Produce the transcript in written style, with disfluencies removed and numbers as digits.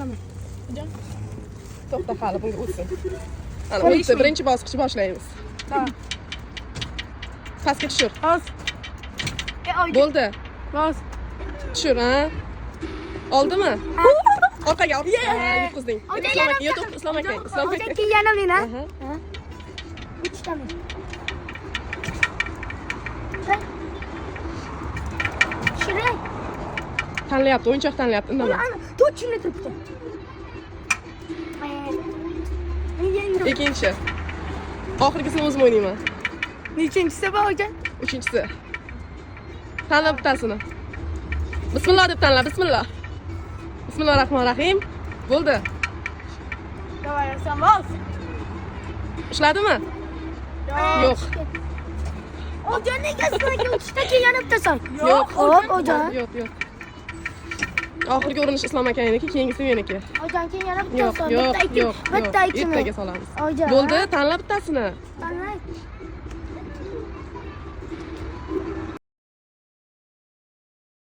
qilaman. Hocam. To'xta, hali bunga o'tsin. Ana, o'tdi. Birinchi bosqichni boshlaymiz. Tamam. Pastga tushir. Bas. Bo'ldi. Bas. Tushir, ha? Oldimi? Orqaga olib. Yutqizding. Islom aka, yo'q, Islom aka. Islom aka. Hocam yana meni. Aha. Uchtaman. Shirin. Tanlayapti, o'yinchoq tanlayapti. Indama. To'chini turibdi. Ikkinchi. Oxirgisini o'zim o'ynayman. Nechinchisi bor hocam? Uchinchisi. Tanla bittasini. Bismillah deb tanla, bismillah. Bismillahirrohmanirrohim. Bo'ldi. Davay, sen bas. Ishladimi? Yo'q. Hocam nega sizlarga uchta keyin bittasan? Yo'q, hocam. Yo'q. Oxirgi urinish Islom akaniki, keyingisi meniki. Hocam keyin yana Yo'q. bitta ikki. Bittaga solamiz. Hocam. Bo'ldi, tanla bittasini. Tanlay.